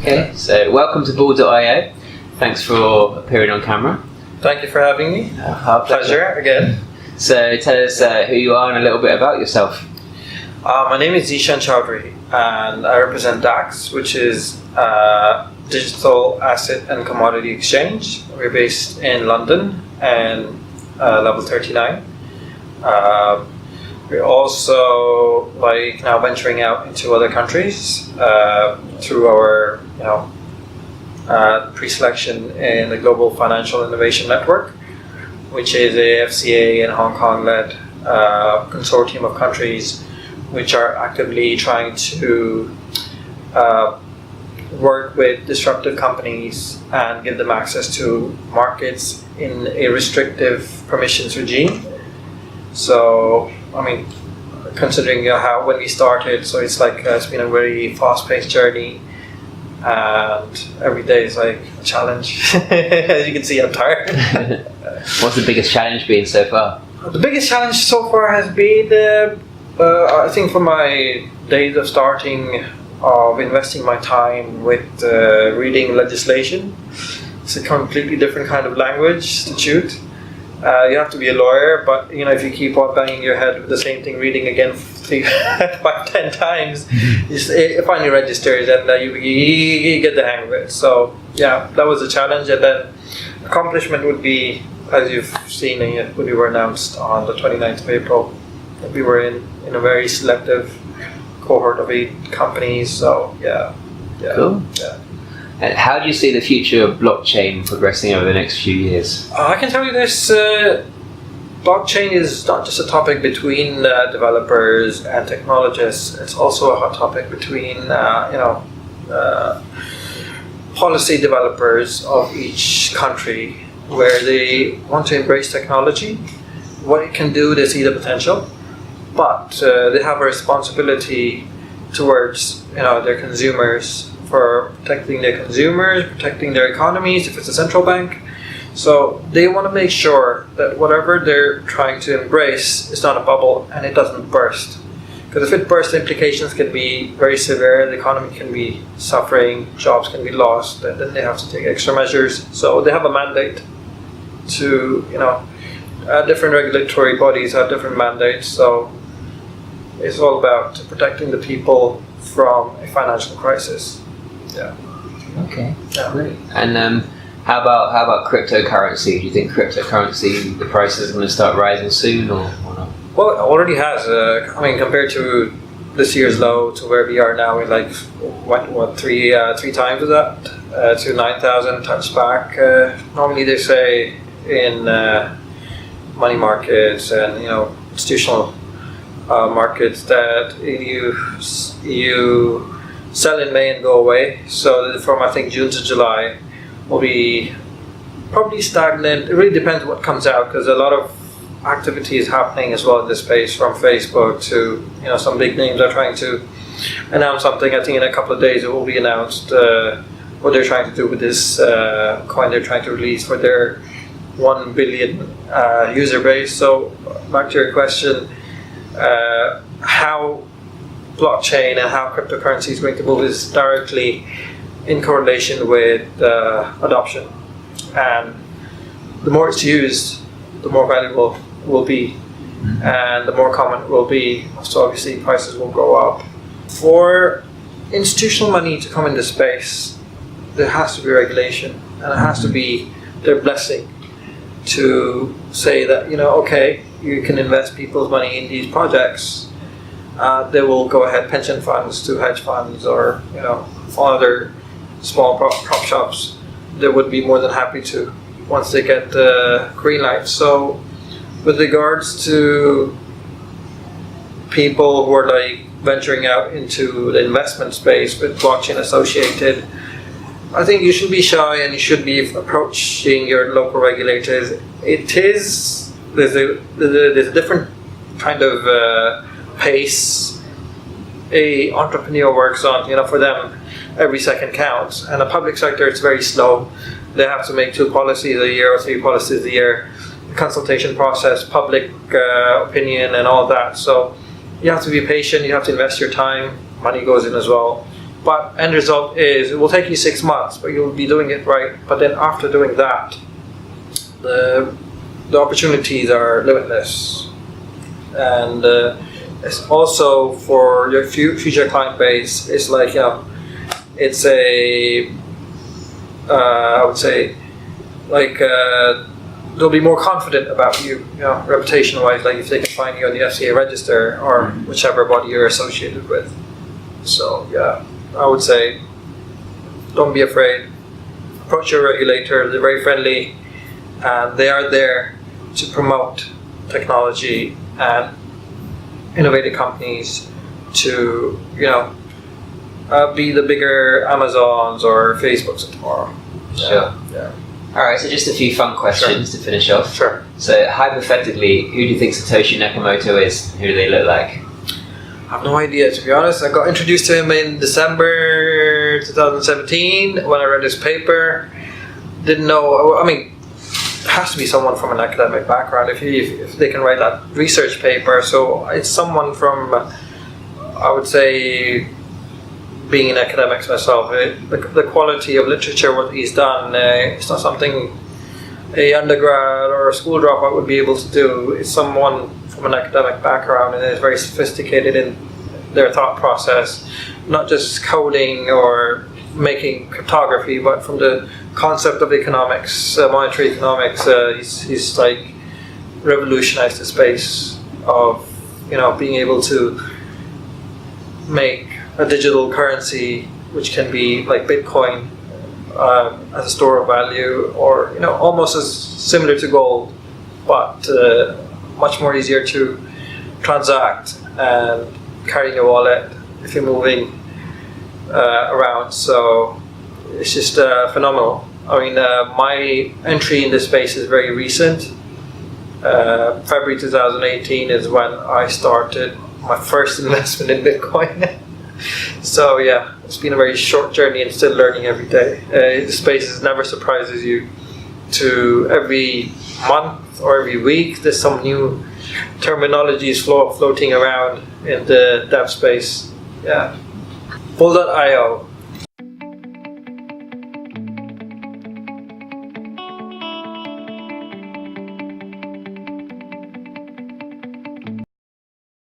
Okay, so welcome to Ball.io. Thanks for appearing on camera. Thank you for having me. Our Pleasure again. So tell us who you are and a little bit about yourself. My name is Zeeshan Chaudhry and I represent DAX, which is Digital Asset and Commodity Exchange. We're based in London and level 39. We're also now venturing out into other countries through our pre-selection in the Global Financial Innovation Network, which is a FCA and Hong Kong-led consortium of countries which are actively trying to work with disruptive companies and give them access to markets in a restrictive permissions regime. So, considering how when we started, so it's it's been a very fast-paced journey, and every day is like a challenge. As you can see, I'm tired. What's the biggest challenge been so far? The biggest challenge so far has been, I think, from my days of starting, of investing my time with reading legislation. It's a completely different kind of language to shoot. You have to be a lawyer, but if you keep on banging your head with the same thing, reading again 5, 10 times, it finally registers and you get the hang of it. So yeah, that was a challenge. And then accomplishment would be, as you've seen when we were announced on the 29th of April, that we were in a very selective cohort of 8 companies. So yeah. Cool. Yeah. And how do you see the future of blockchain progressing over the next few years? I can tell you this, blockchain is not just a topic between developers and technologists, it's also a hot topic between policy developers of each country, where they want to embrace technology, what it can do, they see the potential, but they have a responsibility towards their consumers, for protecting their consumers, protecting their economies if it's a central bank. So they want to make sure that whatever they're trying to embrace is not a bubble and it doesn't burst. Because if it bursts, the implications can be very severe, the economy can be suffering, jobs can be lost, and then they have to take extra measures. So they have a mandate to, different regulatory bodies have different mandates. So it's all about protecting the people from a financial crisis. Yeah. Okay. Yeah. Great. And how about cryptocurrency? Do you think cryptocurrency, the prices are going to start rising soon, or not? Well, it already has. Compared to this year's low to where we are now, in three times of that, to 9,000 touch back. Normally they say in money markets and institutional markets that you sell in May and go away. So from I think June to July will be probably stagnant. It really depends what comes out, because a lot of activity is happening as well in this space, from Facebook to some big names are trying to announce something. I think in a couple of days it will be announced what they're trying to do with this coin they're trying to release for their 1 billion user base. So back to your question, how blockchain and how cryptocurrency is going to move is directly in correlation with adoption, and the more it's used, the more valuable it will be, and the more common it will be. So obviously prices will go up. For institutional money to come into space, there has to be regulation, and it has to be their blessing to say that okay, you can invest people's money in these projects. They will go ahead, pension funds to hedge funds or other small prop shops. They would be more than happy to, once they get the green light. So with regards to people who are venturing out into the investment space with blockchain associated, I think you should be shy and you should be approaching your local regulators. There's a different kind of pace a entrepreneur works on. For them every second counts, and the public sector, it's very slow. They have to make 2 policies a year or 3 policies a year, the consultation process, public opinion and all that. So you have to be patient, you have to invest your time, money goes in as well. But end result is it will take you 6 months, but you'll be doing it right. But then after doing that, the opportunities are limitless, and it's also for your future client base. It's like, it's a I would say, like, they'll be more confident about you, reputation-wise, like if they can find you on the FCA register or whichever body you're associated with. So yeah, I would say, don't be afraid. Approach your regulator. They're very friendly, and they are there to promote technology and innovative companies to, be the bigger Amazons or Facebooks of tomorrow. Sure. Yeah. All right, so just a few fun questions to finish off. Sure. So hypothetically, who do you think Satoshi Nakamoto is? Who do they look like? I have no idea, to be honest. I got introduced to him in December 2017 when I read his paper. Didn't know. I mean, it has to be someone from an academic background if they can write that research paper. So it's someone from, I would say, being in academics myself, the quality of literature, what he's done, it's not something a undergrad or a school dropout would be able to do. It's someone from an academic background and is very sophisticated in their thought process, not just coding or making cryptography, but from the concept of economics, monetary economics. He's like revolutionized the space of being able to make a digital currency which can be like Bitcoin as a store of value, or almost as similar to gold, but much more easier to transact and carry in your wallet if you're moving around. So it's just phenomenal. I mean, my entry in this space is very recent. February 2018 is when I started my first investment in Bitcoin. So yeah, it's been a very short journey and still learning every day. The space never surprises you. To every month or every week, there's some new terminologies floating around in the dev space. Yeah. Bull.io.